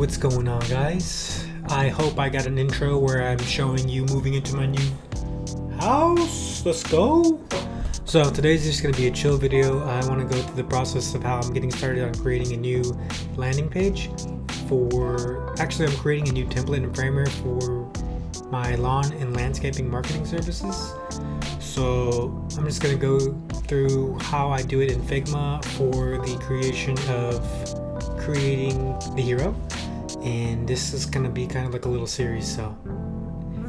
What's going on, guys? I hope I got an intro where I'm showing you moving into my new house. Let's go. So today's just going to be a chill video. I want to go through the process of how I'm getting started on creating a new landing page I'm creating a new template and framer for my lawn and landscaping marketing services. So I'm just going to go through how I do it in Figma for the creation of creating the hero. And this is going to be kind of like a little series. So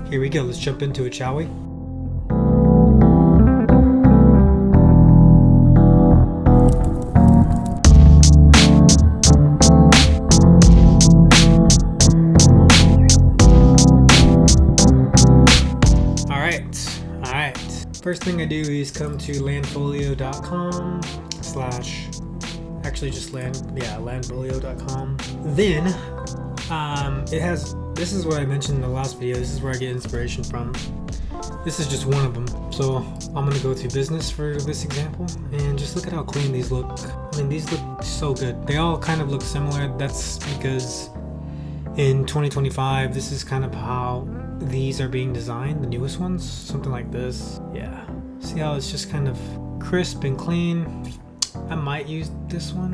here we go. Let's jump into it, shall we? First thing I do is come to landfolio.com landfolio.com. Then this is what I mentioned in the last video. This is where I get inspiration from. This is just one of them. So I'm gonna go to business for this example and just look at how clean these look. I mean, these look so good. They all kind of look similar. That's because in 2025, this is kind of how these are being designed, the newest ones, something like this. Yeah, see how it's just kind of crisp and clean. I might use this one.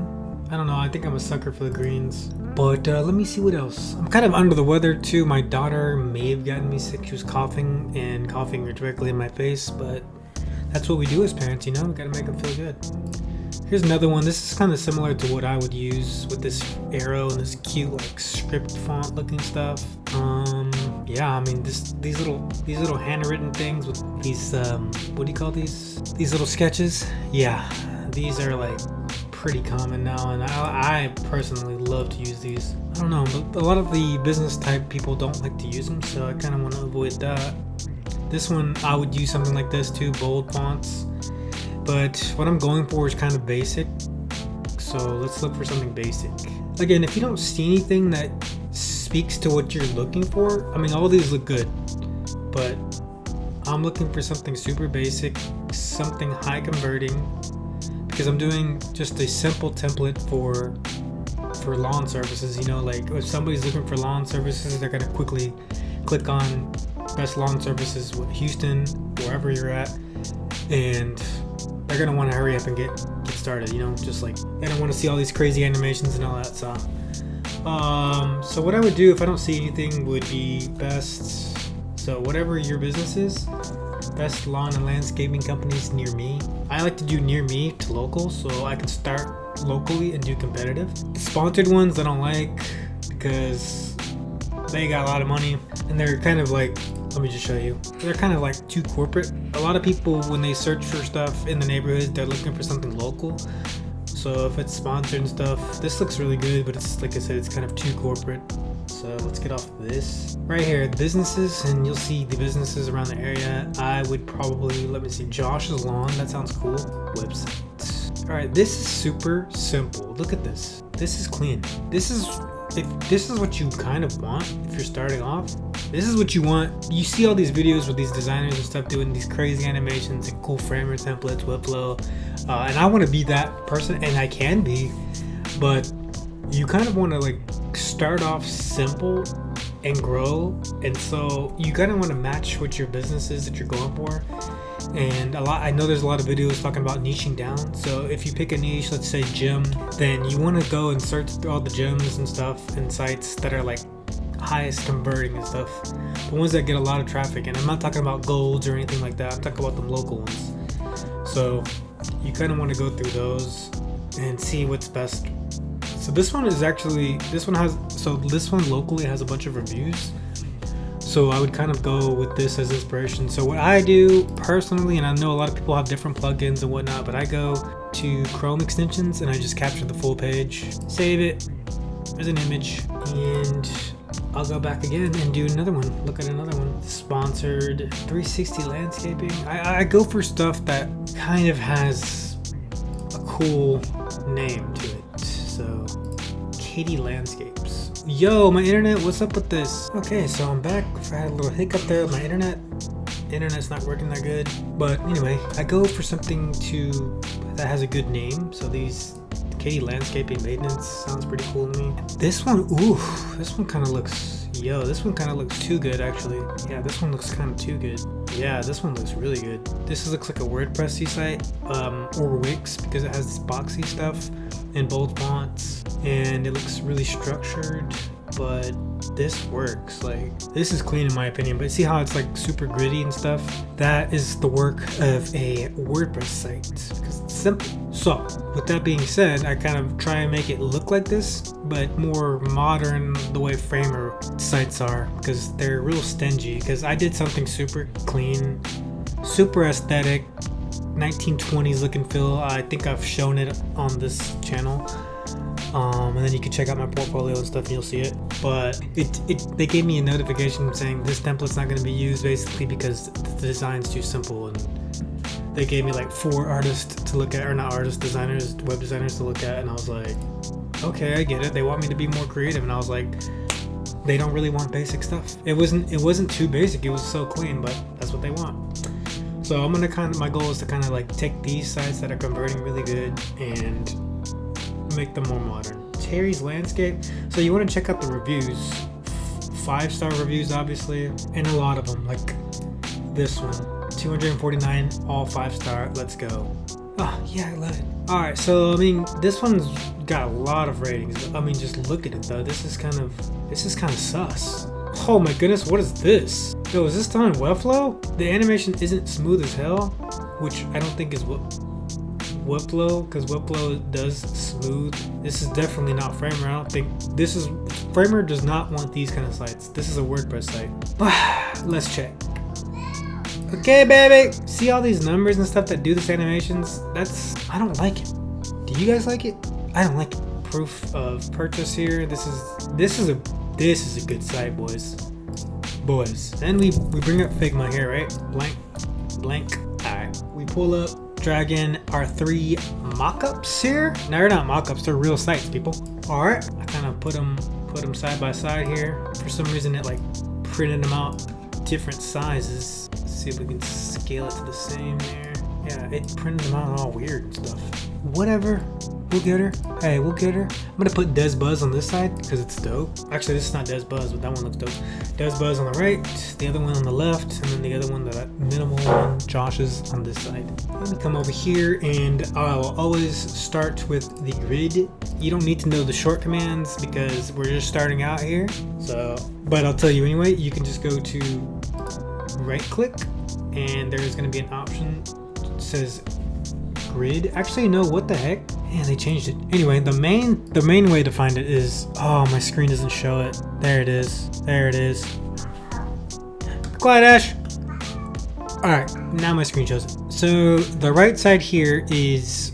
I don't know, I think I'm a sucker for the greens. But let me see what else. I'm kind of under the weather too. My daughter may have gotten me sick. She was coughing directly in my face, but that's what we do as parents, you know? We gotta make them feel good. Here's another one. This is kind of similar to what I would use with this arrow and this cute like script font looking stuff. Yeah, I mean these little handwritten things with these what do you call these little sketches? Yeah, these are like pretty common now, and I personally love to use these. I don't know, but a lot of the business type people don't like to use them, so I kind of want to avoid that. This one I would use something like this too, bold fonts. But what I'm going for is kind of basic, so let's look for something basic. Again, if you don't see anything that speaks to what you're looking for, I mean, all these look good, but I'm looking for something super basic, something high converting, because I'm doing just a simple template for lawn services. You know, like if somebody's looking for lawn services, they're gonna quickly click on best lawn services with Houston, wherever you're at, and they're gonna want to hurry up and get started, you know, just like they don't want to see all these crazy animations and all that. So what I would do if I don't see anything would be best. So whatever your business is, best lawn and landscaping companies near me. I like to do near me to local, so I can start locally and do competitive. The sponsored ones I don't like because they got a lot of money and they're kind of like, let me just show you. They're kind of like too corporate. A lot of people, when they search for stuff in the neighborhood, they're looking for something local. So if it's sponsored and stuff, this looks really good, but it's like I said, it's kind of too corporate. So let's get off this. Right here, businesses, and you'll see the businesses around the area. I would probably, let me see, Josh's Lawn. That sounds cool. Website. All right, this is super simple. Look at this. This is clean. If this is what you kind of want, if you're starting off, this is what you want. You see all these videos with these designers and stuff doing these crazy animations and cool framer templates, Webflow, and I want to be that person, and I can be, but you kind of want to like start off simple and grow, and so you kind of want to match what your business is that you're going for. And I know there's a lot of videos talking about niching down. So if you pick a niche, let's say gym, then you want to go and search through all the gyms and stuff and sites that are like highest converting and stuff, the ones that get a lot of traffic. And I'm not talking about golds or anything like that. I'm talking about them local ones. So you kind of want to go through those and see what's best. So this one locally has a bunch of reviews. So I would kind of go with this as inspiration. So what I do personally, and I know a lot of people have different plugins and whatnot, but I go to Chrome extensions and I just capture the full page, save it as an image, and I'll go back again and do another one. Look at another one. Sponsored 360 landscaping. I go for stuff that kind of has a cool name to it. So Katie Landscapes. Yo, my internet, what's up with this? Okay, so I'm back. I had a little hiccup there with my internet's not working that good. But anyway, I go for something that has a good name. So these Katie Landscaping Maintenance sounds pretty cool to me. This one, ooh, this one kind of looks, this one kind of looks too good actually. Yeah, this one looks kind of too good. Yeah, this one looks really good. This looks like a WordPress site, or Wix, because it has this boxy stuff in bold fonts, and it looks really structured. But this works. Like, this is clean in my opinion, but see how it's like super gritty and stuff? That is the work of a WordPress site, because it's simple. So with that being said, I kind of try and make it look like this, but more modern the way Framer sites are, because they're real stingy. Because I did something super clean, super aesthetic, 1920s looking feel. I think I've shown it on this channel. And then you can check out my portfolio and stuff and you'll see it. But they gave me a notification saying this template's not going to be used, basically because the design's too simple. And they gave me like 4 artists to look at, or not artists, designers, web designers to look at. And I was like, okay, I get it. They want me to be more creative. And I was like, they don't really want basic stuff. It wasn't too basic. It was so clean, but that's what they want. So I'm gonna my goal is to kind of like take these sites that are converting really good and make them more modern. Terry's Landscape. So you want to check out the reviews. 5-star reviews, obviously, and a lot of them. Like this one, 249, all 5-star. Let's go. Oh yeah, I love it. All right, so I mean, this one's got a lot of ratings. I mean, just look at it though. This is kind of sus. Oh my goodness, what is this? Yo, is this done in Webflow? The animation isn't smooth as hell, which I don't think is Webflow, because Webflow does smooth. This is definitely not Framer. I don't think this is Framer. Does not want these kind of sites. This is a WordPress site. Let's check. Okay, baby. See all these numbers and stuff that do this animations? I don't like it. Do you guys like it? I don't like it. Proof of purchase here. This is a good site, boys. And we bring up Figma here, right? Blank. All right. We pull up. Drag in our 3 mock-ups here. Now they're not mock-ups, they're real sites, people. All right, I kind of put them side by side here. For some reason, it like printed them out different sizes. Let's see if we can scale it to the same there. Yeah, it printed them out all weird and stuff. Whatever, we'll get her. Hey, we'll get her. I'm gonna put Des Buzz on this side because it's dope. Actually, this is not Des Buzz, but that one looks dope. Des Buzz on the right, the other one on the left, and then the other one, that minimal one, Josh's, on this side. Let me come over here, and I'll always start with the grid. You don't need to know the short commands because we're just starting out here. So, but I'll tell you anyway. You can just go to right click, and there's gonna be an option that says grid. Actually, no, what the heck? Man, they changed it. Anyway, the main way to find it is, oh, my screen doesn't show it. There it is. Quiet, Ash. All right, now my screen shows it. So the right side here is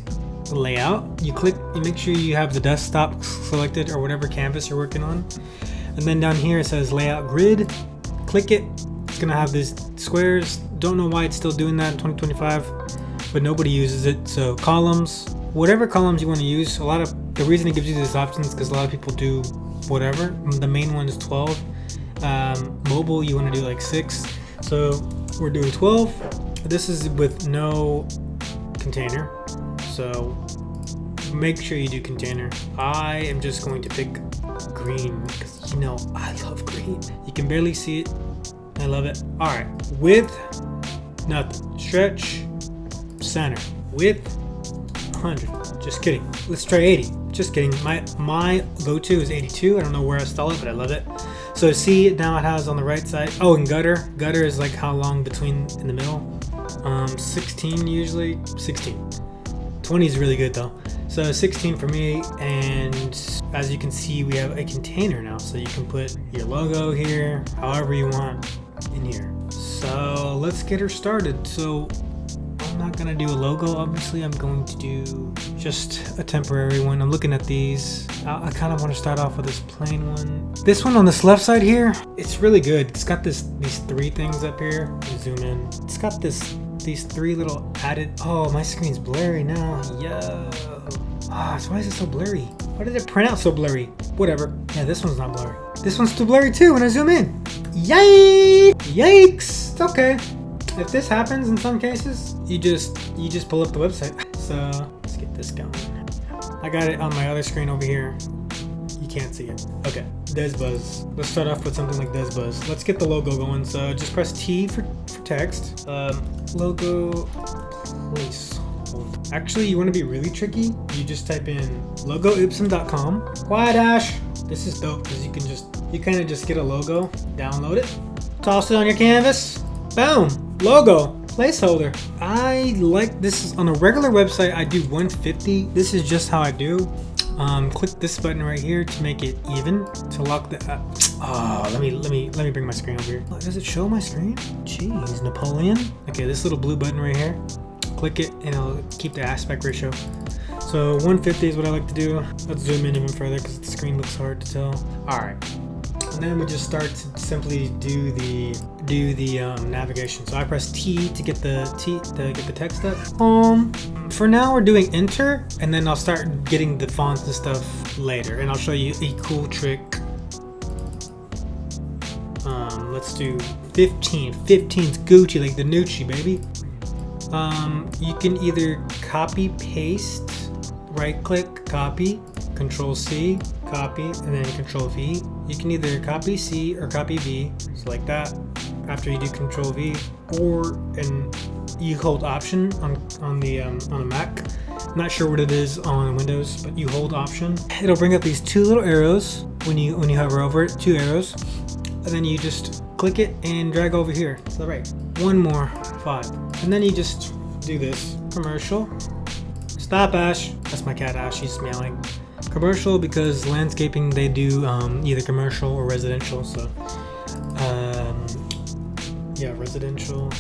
layout. You make sure you have the desktop selected or whatever canvas you're working on. And then down here it says layout grid. Click it. It's gonna have these squares. Don't know why it's still doing that in 2025. But nobody uses it. So columns, whatever columns you want to use. The reason it gives you these options is because a lot of people do whatever. The main one is 12. Mobile, you want to do like 6. So we're doing 12. This is with no container. So make sure you do container. I am just going to pick green because I love green. You can barely see it. I love it. All right, width, nothing. Stretch. Center. Width 100. Just kidding. Let's try 80. Just kidding. My go-to is 82. I don't know where I stole it, but I love it. So see, now it has on the right side. Oh, and gutter. Gutter is like how long between in the middle. 16 usually. 16. 20 is really good though. So 16 for me, and as you can see, we have a container now. So you can put your logo here, however you want in here. So let's get her started. So I'm not gonna do a logo, obviously. I'm going to do just a temporary one. I'm looking at these. I kind of want to start off with this plain one. This one on this left side here, it's really good. It's got these 3 things up here. Zoom in. It's got these 3 little added. Oh, my screen's blurry now. Yo. Ah, so why is it so blurry? Why did it print out so blurry? Whatever. Yeah, this one's not blurry. This one's too blurry too when I zoom in. Yikes! Yikes! It's okay. If this happens in some cases, you just pull up the website. So let's get this going. I got it on my other screen over here. You can't see it. Okay, Desbuzz. Let's start off with something like Desbuzz. Let's get the logo going. So just press T for text. Logo place. Actually, you want to be really tricky. You just type in logoipsum.com. Why dash? This is dope because you kind of just get a logo, download it, toss it on your canvas. Boom, logo. Placeholder. I like this. On a regular website I do 150. This is just how I do. Click this button right here to make it even, to lock the let me bring my screen over here. Does it show my screen? Jeez, Napoleon. Okay, this little blue button right here, click it and it'll keep the aspect ratio. So 150 is what I like to do. Let's zoom in even further because the screen looks hard to tell. All right, and then we just start to simply do the navigation. So I press T to get the text up. For now we're doing enter, and then I'll start getting the fonts and stuff later, and I'll show you a cool trick. Let's do 15. 15's Gucci, like the Nucci, baby. You can either copy paste, right click, copy, Control C, copy, and then Control V. You can either copy C or copy V, so like that. After you do Control V, and you hold Option on a Mac. I'm not sure what it is on Windows, but you hold Option. It'll bring up these two little arrows when you hover over it, 2 arrows, and then you just click it and drag over here to the right. One more, 5, and then you just do this. Commercial. Stop, Ash. That's my cat, Ash. She's meowing. Commercial, because landscaping they do either commercial or residential. So yeah, residential.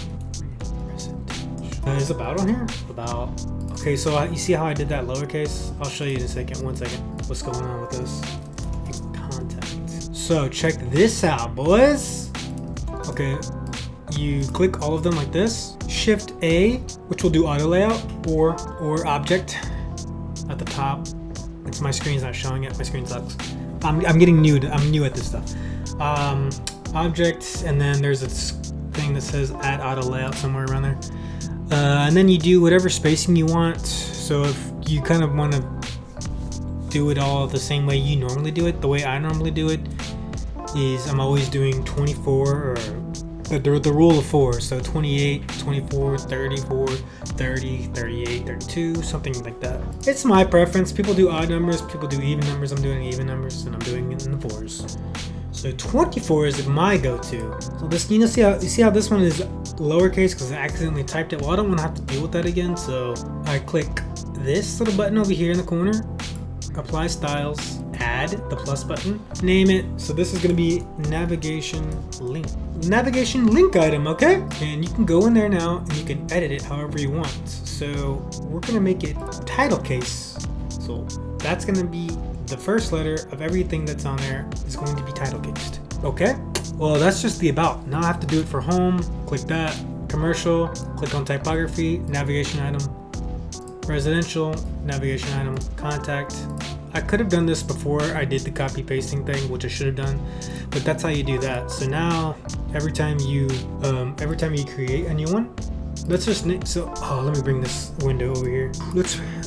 Is about on here? About. Okay, so you see how I did that lowercase? I'll show you in a second. 1 second. What's going on with this? Contact. So check this out, boys. Okay, you click all of them like this. Shift A, which will do auto layout, or object at the top. It's my screen's not showing it. My screen sucks. I'm getting new. I'm new at this stuff. Object, and then there's a thing that says add auto layout somewhere around there. And then you do whatever spacing you want. So if you kind of want to do it all the same way you normally do it, the way I normally do it is I'm always doing 24 or the rule of 4. So 28, 24, 34, 30, 38, 32, something like that. It's my preference. People do odd numbers, people do even numbers. I'm doing even numbers, and I'm doing it in the 4s. So 24 is my go-to. So this, you see how this one is lowercase because I accidentally typed it. Well, I don't want to have to deal with that again. So I click this little button over here in the corner, apply styles, add the plus button, name it. So this is going to be navigation link item, okay? And you can go in there now and you can edit it however you want. So we're going to make it title case. So that's going to be the first letter of everything that's on there is going to be title cased. Okay? Well, that's just the about. Now I have to do it for home. Click that. Commercial. Click on typography. Navigation item. Residential. Navigation item. Contact. I could have done this before I did the copy pasting thing, which I should have done, but that's how you do that. So now every time you create a new one, let's just let me bring this window over here.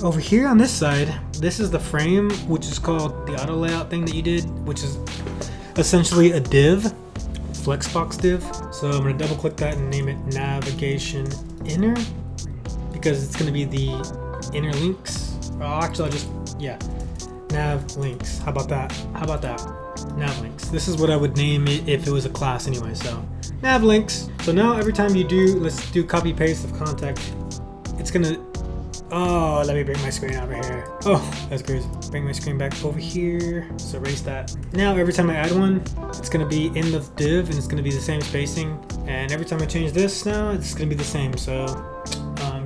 Over here on this side, this is the frame, which is called the auto layout thing that you did, which is essentially a div, flexbox div. So I'm going to double click that and name it navigation inner, because it's going to be the inner links. Actually, nav links. How about that? Nav links. This is what I would name it if it was a class anyway. So nav links. So now every time you do, let's do copy paste of contact. It's gonna. Oh, let me bring my screen over here. Oh, that's crazy. Bring my screen back over here. So erase that. Now every time I add one, it's gonna be in the div and it's gonna be the same spacing. And every time I change this now, it's gonna be the same. So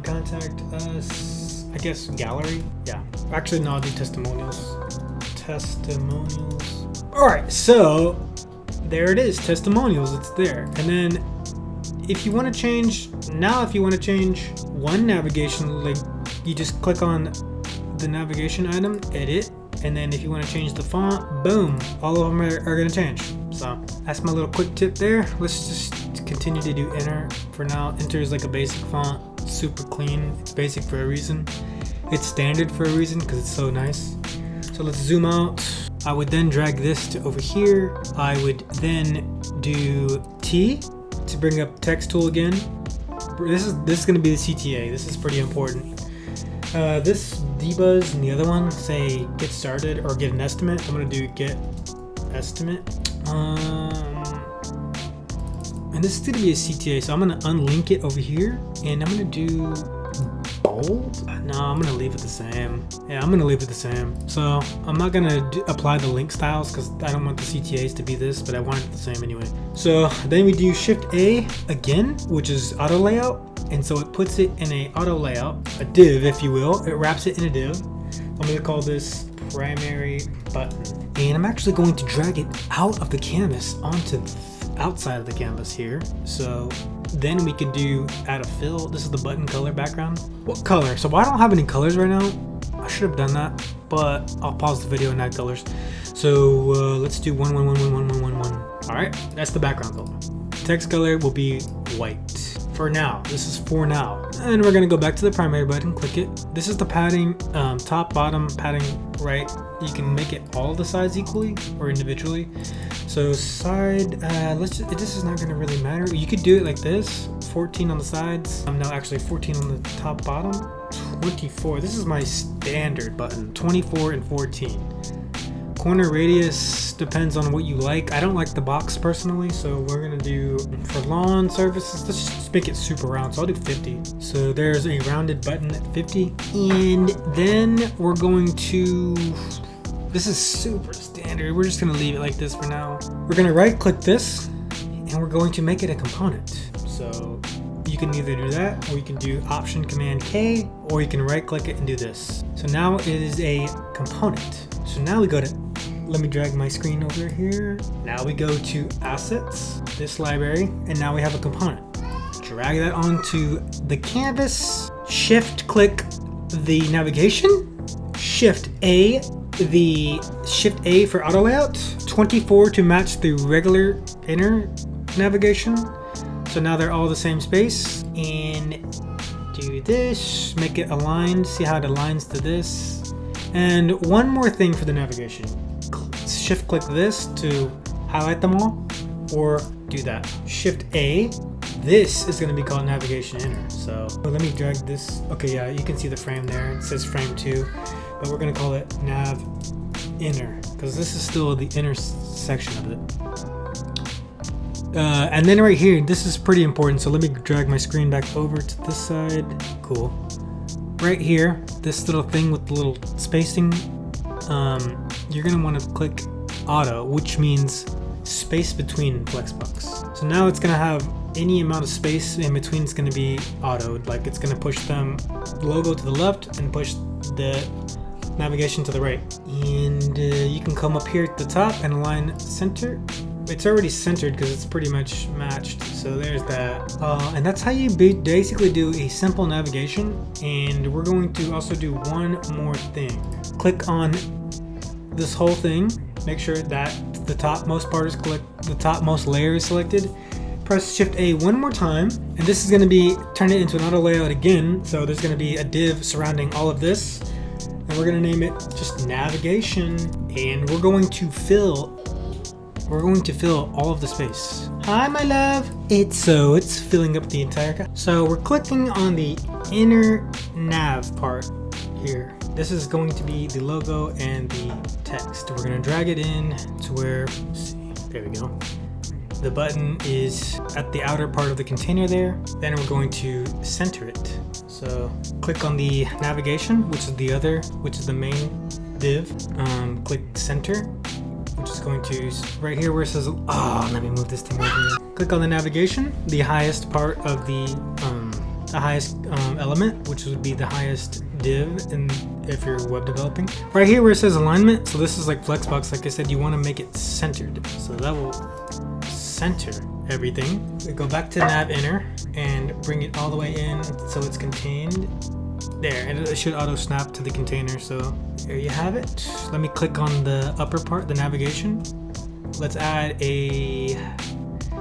contact us. I guess gallery. Yeah. Actually, no, I'll do testimonials. Alright, so there it is, testimonials, it's there. And then if you want to change one navigation link, you just click on the navigation item, edit, and then if you want to change the font, boom, all of them are going to change. So that's my little quick tip there. Let's just continue to do enter for now. Enter is like a basic font, super clean, it's basic for a reason. It's standard for a reason because it's so nice. So let's zoom out. I would then drag this to over here. I would then do T to bring up text tool again. This is going to be the CTA. This is pretty important. This debuzz and the other one say get started or get an estimate. I'm going to do get estimate. And this is going to be a CTA, so I'm going to unlink it over here, and I'm going to do bold. No, I'm going to leave it the same. Yeah, I'm going to leave it the same. So I'm not going to apply the link styles because I don't want the CTAs to be this, but I want it the same anyway. So then we do Shift A again, which is auto layout. And so it puts it in a auto layout, a div, if you will. It wraps it in a div. I'm going to call this primary button. And I'm actually going to drag it out of the canvas onto outside of the canvas here. So then we could do add a fill. This is the button color background. What color? So I don't have any colors right now. I should have done that, but I'll pause the video and add colors. So let's do 1111111. All right, that's the background color. Text color will be white. For now, this is for now. And we're gonna go back to the primary button, click it. This is the padding, top, bottom, padding, right. You can make it all the sides equally or individually. So side, this is not gonna really matter. You could do it like this, 14 on the sides. No, actually 14 on the top, bottom, 24. This is my standard button, 24 and 14. Corner radius depends on what you like. I don't like the box personally, so we're gonna do, for lawn surfaces, let's just make it super round, so I'll do 50. So there's a rounded button at 50. And then we're going to, this is super standard. We're just gonna leave it like this for now. We're gonna right click this and we're going to make it a component. So you can either do that or you can do Option Command K, or you can right click it and do this. So now it is a component. So now we go to, let me drag my screen over here. Now we go to assets, this library, and now we have a component. Drag that onto the canvas, shift click the navigation, shift A for auto layout, 24 to match the regular inner navigation. So now they're all the same space, and do this, make it aligned, see how it aligns to this. And one more thing for the navigation, shift click this to highlight them all, or do that. Shift A, this is going to be called navigation inner. So let me drag this. Okay, yeah, you can see the frame there. It says frame 2, but we're going to call it nav inner because this is still the inner section of it. And then right here, this is pretty important. So let me drag my screen back over to this side. Cool. Right here, this little thing with the little spacing, you're gonna want to click auto, which means space between flexbox. So now it's gonna have any amount of space in between. It's gonna be autoed, like it's gonna push the logo to the left and push the navigation to the right. And you can come up here at the top and align center. It's already centered because it's pretty much matched, so there's that. And that's how you basically do a simple navigation. And we're going to also do one more thing. Click on this whole thing, make sure that the topmost part is clicked, the topmost layer is selected. Press Shift A one more time, and this is going to be turn it into an auto layout again. So there's going to be a div surrounding all of this, and we're going to name it just navigation, and we're going to fill all of the space. Hi, my love. It's filling up the entire. So we're clicking on the inner nav part here. This is going to be the logo and the text. We're gonna drag it in to where, let's see, there we go. The button is at the outer part of the container there. Then we're going to center it. So click on the navigation, which is the main div. Click center, which is going to, right here where it says, let me move this thing over here. Click on the navigation, the highest part of the highest element, which would be the highest div if you're web developing. Right here where it says alignment, so this is like Flexbox, like I said, you want to make it centered. So that will center everything. We go back to nav inner and bring it all the way in so it's contained. There, and it should auto snap to the container. So there you have it. Let me click on the upper part, the navigation. Let's add a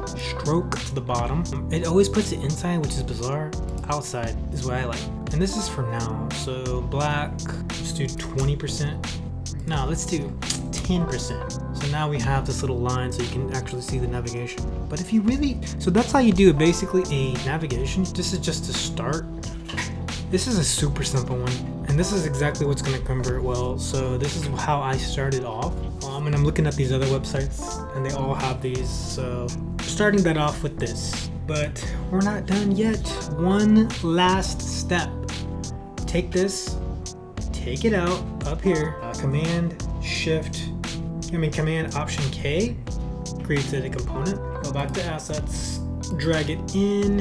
stroke to the bottom. It always puts it inside, which is bizarre. Outside is what I like. And And this is for now. So black, let's do 20%. No, let's do 10%. So now we have this little line so you can actually see the navigation. But if you really, so that's how you do it, basically a navigation. This is just to start. This is a super simple one. And this is exactly what's gonna convert well. So this is how I started off. And I'm looking at these other websites and they all have these. So starting that off with this, but we're not done yet. One last step. Take this, take it out up here, Command Option K creates a component. Go back to assets, drag it in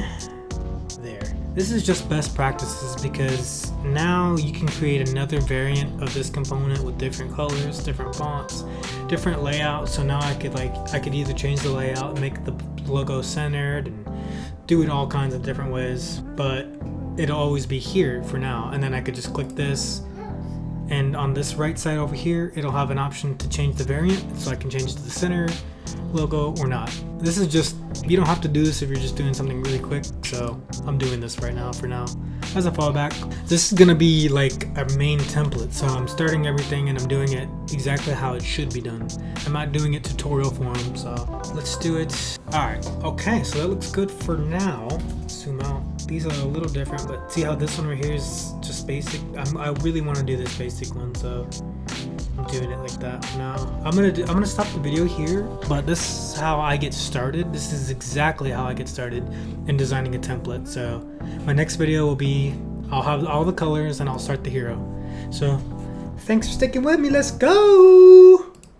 there. This is just best practices because now you can create another variant of this component with different colors, different fonts, different layouts. So now I could either change the layout and make the logo centered and do it all kinds of different ways, but it'll always be here for now. And then I could just click this, and on this right side over here, it'll have an option to change the variant. So I can change to the center logo or not. This is just, you don't have to do this if you're just doing something really quick. So I'm doing this right now for now as a fallback. This is gonna be like a main template. So I'm starting everything and I'm doing it exactly how it should be done. I'm not doing it tutorial form, so let's do it. All right, okay, so that looks good for now. Zoom out. These are a little different, but see how this one right here is just basic? I really want to do this basic one, so I'm doing it like that for now. I'm gonna stop the video here, but this is how I get started. This is exactly how I get started in designing a template. So my next video will be, I'll have all the colors and I'll start the hero. So thanks for sticking with me. Let's go.